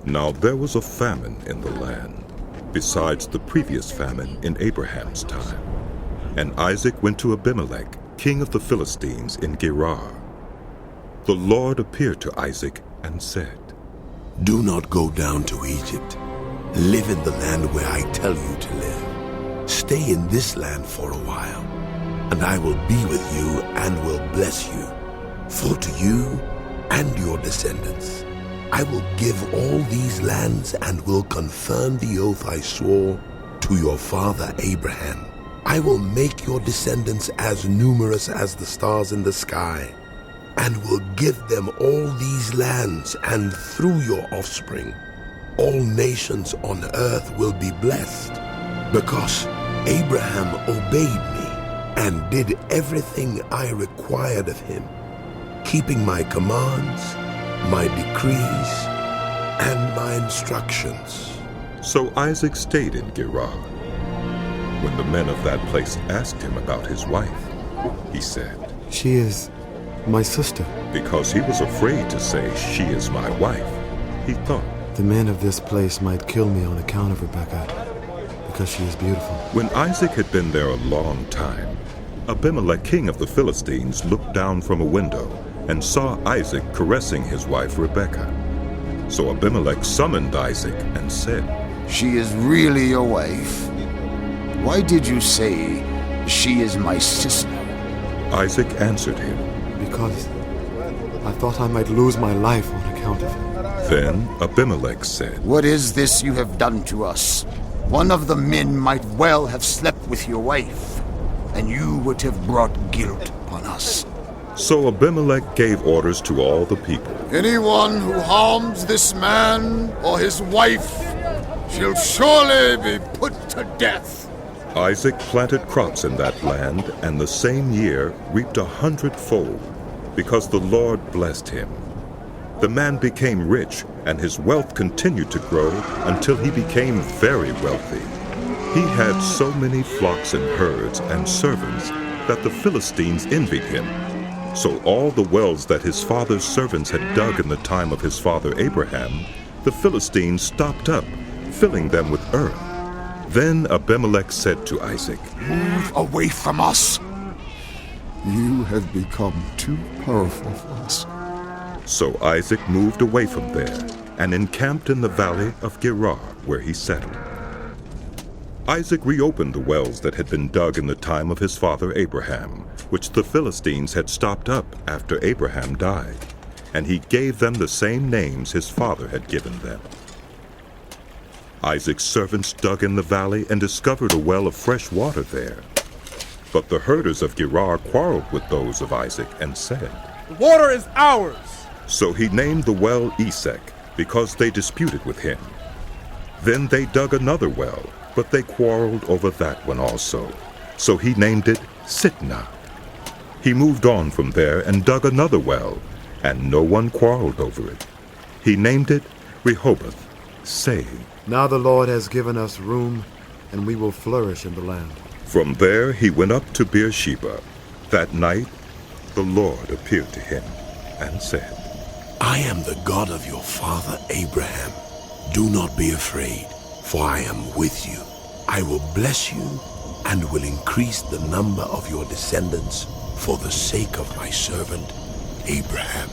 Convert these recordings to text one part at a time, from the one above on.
Now there was a famine in the land, besides the previous famine in Abraham's time. And Isaac went to Abimelech, king of the Philistines, in Gerar. The Lord appeared to Isaac and said, "Do not go down to Egypt. Live in the land where I tell you to live. Stay in this land for a while, and I will be with you and will bless you. For to you and your descendants I will give all these lands and will confirm the oath I swore to your father Abraham. I will make your descendants as numerous as the stars in the sky, and will give them all these lands, and through your offspring all nations on earth will be blessed, because Abraham obeyed me and did everything I required of him, keeping my commands, my decrees, and my instructions." So Isaac stayed in Gerar. When the men of that place asked him about his wife, he said, "She is my sister." Because he was afraid to say, "She is my wife," he thought, "The men of this place might kill me on account of Rebekah, because she is beautiful." When Isaac had been there a long time, Abimelech, king of the Philistines, looked down from a window and saw Isaac caressing his wife Rebekah. So Abimelech summoned Isaac and said, "She is really your wife? Why did you say, 'She is my sister'?" Isaac answered him, "Because I thought I might lose my life on account of her." Then Abimelech said, "What is this you have done to us? One of the men might well have slept with your wife, and you would have brought guilt upon us." So Abimelech gave orders to all the people, "Anyone who harms this man or his wife shall surely be put to death." Isaac planted crops in that land, and the same year reaped 100-fold, because the Lord blessed him. The man became rich, and his wealth continued to grow until he became very wealthy. He had so many flocks and herds and servants that the Philistines envied him. So all the wells that his father's servants had dug in the time of his father Abraham, the Philistines stopped up, filling them with earth. Then Abimelech said to Isaac, "Move away from us. You have become too powerful for us." So Isaac moved away from there and encamped in the valley of Gerar, where he settled. Isaac reopened the wells that had been dug in the time of his father Abraham, which the Philistines had stopped up after Abraham died, and he gave them the same names his father had given them. Isaac's servants dug in the valley and discovered a well of fresh water there. But the herders of Gerar quarreled with those of Isaac and said, "The water is ours." So he named the well Esek, because they disputed with him. Then they dug another well, but they quarreled over that one also. So he named it Sitnah. He moved on from there and dug another well, and no one quarreled over it. He named it Rehoboth, saying, "Now the Lord has given us room, and we will flourish in the land." From there he went up to Beer-sheba. That night the Lord appeared to him and said, "I am the God of your father Abraham. Do not be afraid, for I am with you. I will bless you and will increase the number of your descendants for the sake of my servant Abraham."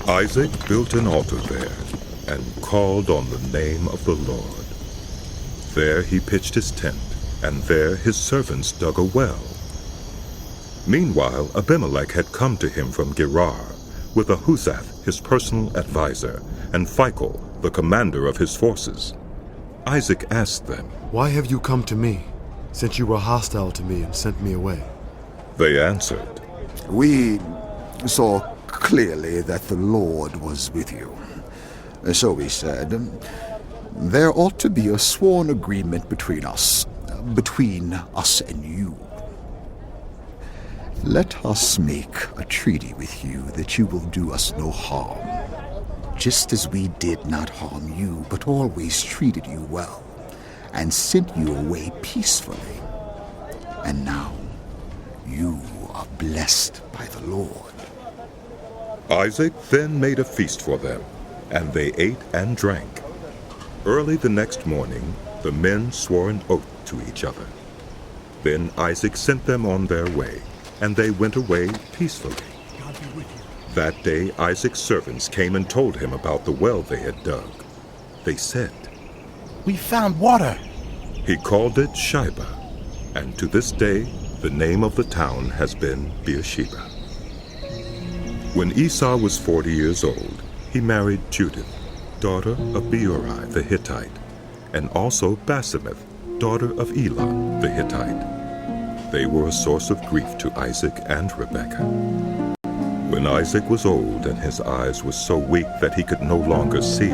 Isaac built an altar there and called on the name of the Lord. There he pitched his tent, and there his servants dug a well. Meanwhile Abimelech had come to him from Gerar, with Ahuzath, his personal advisor, and Phicol, the commander of his forces. Isaac asked them, "Why have you come to me, since you were hostile to me and sent me away?" They answered, "We saw clearly that the Lord was with you. So we said, there ought to be a sworn agreement between us and you. Let us make a treaty with you that you will do us no harm, just as we did not harm you, but always treated you well, and sent you away peacefully. And now you are blessed by the Lord." Isaac then made a feast for them, and they ate and drank. Early the next morning, the men swore an oath to each other. Then Isaac sent them on their way, and they went away peacefully. God be with you. That day Isaac's servants came and told him about the well they had dug. They said, We found water. He called it Sheba, and to this day the name of the town has been Beer-sheba. When Esau was 40 years old, he married Judith, daughter of Beeri the Hittite, and also Basemeth, daughter of Elon the Hittite. They were a source of grief to Isaac and Rebekah. When Isaac was old and his eyes were so weak that he could no longer see,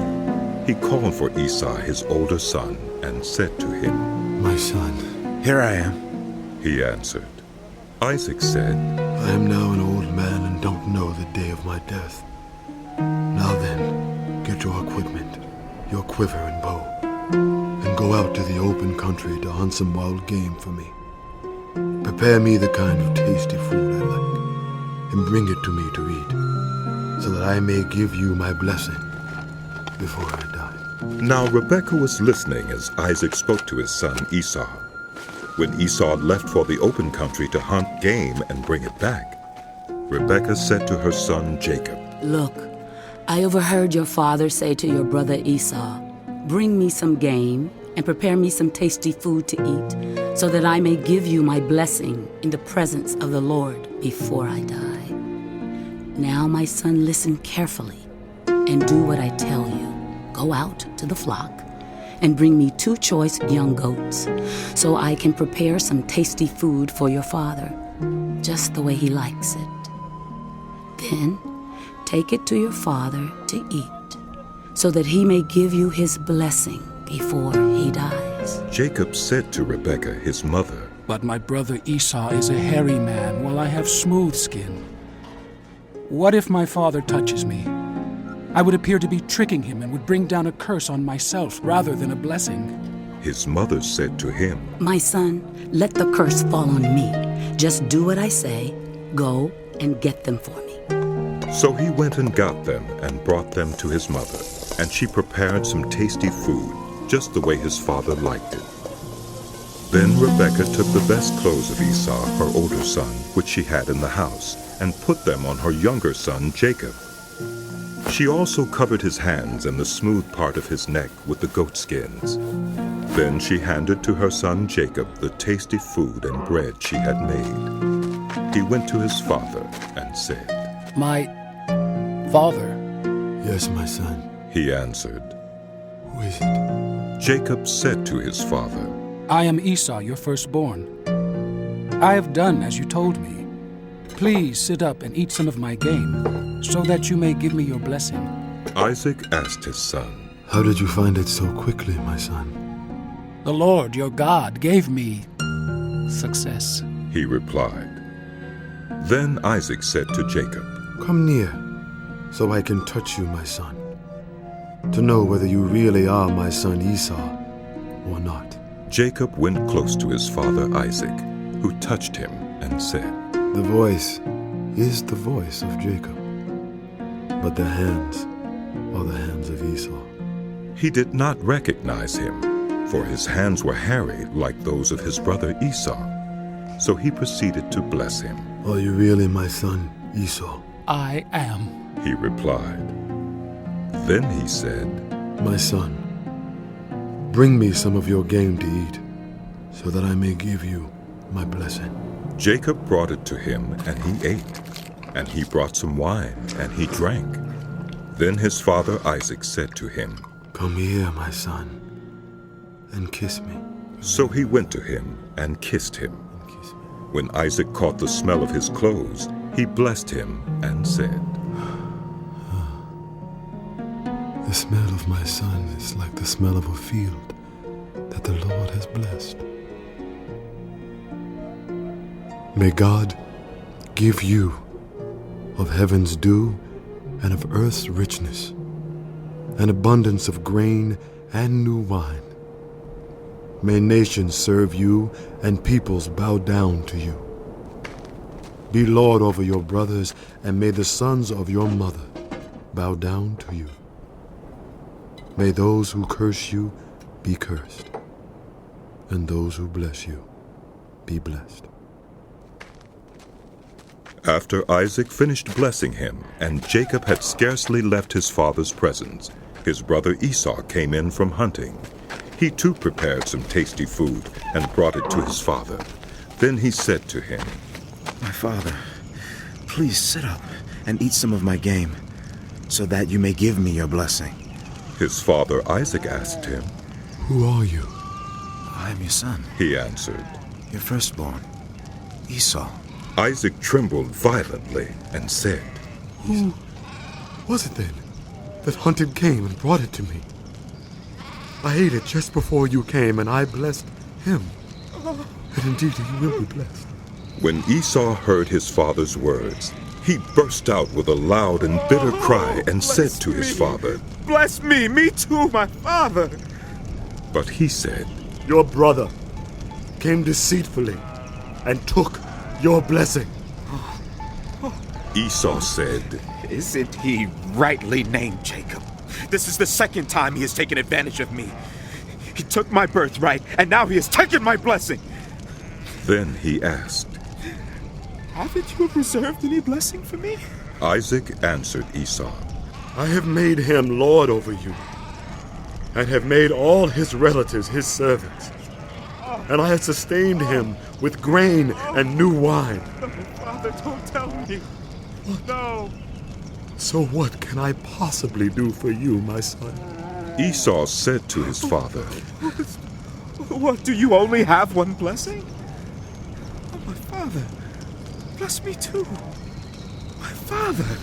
he called for Esau his older son and said to him, My son, Here I am. He answered. Isaac said, I am now an old man and don't know the day of my death. Now then, get your equipment, your quiver and bow, and go out to the open country to hunt some wild game for me. Prepare me the kind of tasty food I like, and bring it to me to eat, so that I may give you my blessing before I die. Now Rebekah was listening as Isaac spoke to his son Esau. When Esau left for the open country to hunt game and bring it back, Rebekah said to her son Jacob, Look, I overheard your father say to your brother Esau, Bring me some game and prepare me some tasty food to eat, so that I may give you my blessing in the presence of the Lord before I die. Now, my son, listen carefully and do what I tell you. Go out to the flock and bring me 2 choice young goats, so I can prepare some tasty food for your father, just the way he likes it. Then take it to your father to eat, so that he may give you his blessing before he dies. Jacob said to Rebekah his mother, But my brother Esau is a hairy man, while I have smooth skin. What if my father touches me? I would appear to be tricking him and would bring down a curse on myself rather than a blessing. His mother said to him, My son, let the curse fall on me. Just do what I say. Go and get them for me. So he went and got them and brought them to his mother, and she prepared some tasty food, just the way his father liked it. Then Rebekah took the best clothes of Esau, her older son, which she had in the house, and put them on her younger son Jacob. She also covered his hands and the smooth part of his neck with the goat skins. Then she handed to her son Jacob the tasty food and bread she had made. He went to his father and said, My father. Yes, my son. He answered. Who is it? Jacob said to his father, I am Esau, your firstborn. I have done as you told me. Please sit up and eat some of my game, so that you may give me your blessing. Isaac asked his son, How did you find it so quickly, my son? The Lord, your God, gave me success. He replied. Then Isaac said to Jacob, Come near, so I can touch you, my son, to know whether you really are my son Esau or not. Jacob went close to his father Isaac, who touched him and said, The voice is the voice of Jacob, but the hands are the hands of Esau. He did not recognize him, for his hands were hairy like those of his brother Esau. So he proceeded to bless him. Are you really my son Esau? I am. He replied. Then he said, My son, bring me some of your game to eat, so that I may give you my blessing. Jacob brought it to him, and he ate. And he brought some wine, and he drank. Then his father Isaac said to him, Come here, my son, and kiss me. So he went to him and kissed him. When Isaac caught the smell of his clothes, he blessed him and said, The smell of my son is like the smell of a field that the Lord has blessed. May God give you of heaven's dew and of earth's richness, an abundance of grain and new wine. May nations serve you and peoples bow down to you. Be Lord over your brothers, and may the sons of your mother bow down to you. May those who curse you be cursed, and those who bless you be blessed. After Isaac finished blessing him, and Jacob had scarcely left his father's presence, his brother Esau came in from hunting. He too prepared some tasty food and brought it to his father. Then he said to him, My father, please sit up and eat some of my game, so that you may give me your blessing. His father Isaac asked him, Who are you? I am your son, he answered. your firstborn, Esau. Isaac trembled violently and said, Who was it then that hunted game and brought it to me? I ate it just before you came, and I blessed him. And indeed he will be blessed. When Esau heard his father's words, he burst out with a loud and bitter cry and said to his father, Bless me too, my father. But he said, Your brother came deceitfully and took your blessing. Esau said, Isn't he rightly named Jacob? This is the second time he has taken advantage of me. He took my birthright, and now he has taken my blessing. Then he asked, Haven't you reserved any blessing for me? Isaac answered Esau, I have made him lord over you, and have made all his relatives his servants. And I have sustained him with grain and new wine. No, Father, don't tell me. No. So what can I possibly do for you, my son? Esau said to his father, What, do you only have one blessing? Oh, my father, bless me too. My father.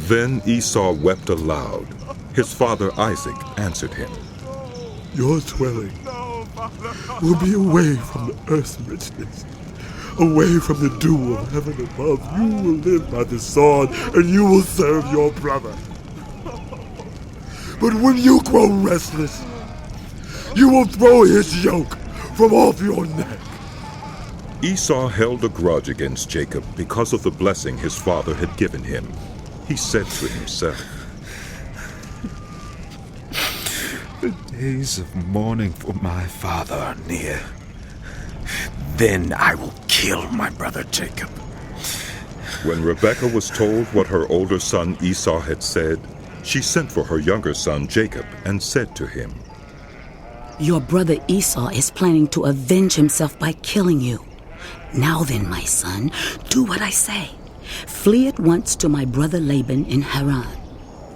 Then Esau wept aloud. His father Isaac answered him, Your dwelling will be away from the earth's richness, away from the dew of heaven above. You will live by the sword, and you will serve your brother. But when you grow restless, you will throw his yoke from off your neck. Esau held a grudge against Jacob because of the blessing his father had given him. He said to himself, The days of mourning for my father are near. Then I will kill my brother Jacob. When Rebekah was told what her older son Esau had said, she sent for her younger son Jacob and said to him, Your brother Esau is planning to avenge himself by killing you. Now then, my son, do what I say. Flee at once to my brother Laban in Haran.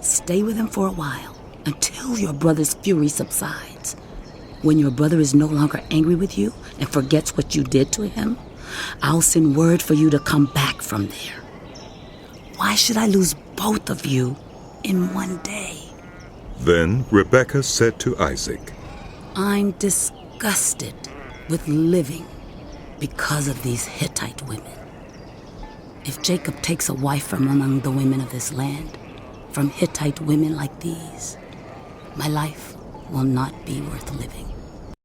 Stay with him for a while, until your brother's fury subsides. When your brother is no longer angry with you and forgets what you did to him, I'll send word for you to come back from there. Why should I lose both of you in one day? Then Rebekah said to Isaac, I'm disgusted with living because of these Hittite women. If Jacob takes a wife from among the women of this land, from Hittite women like these, my life will not be worth living.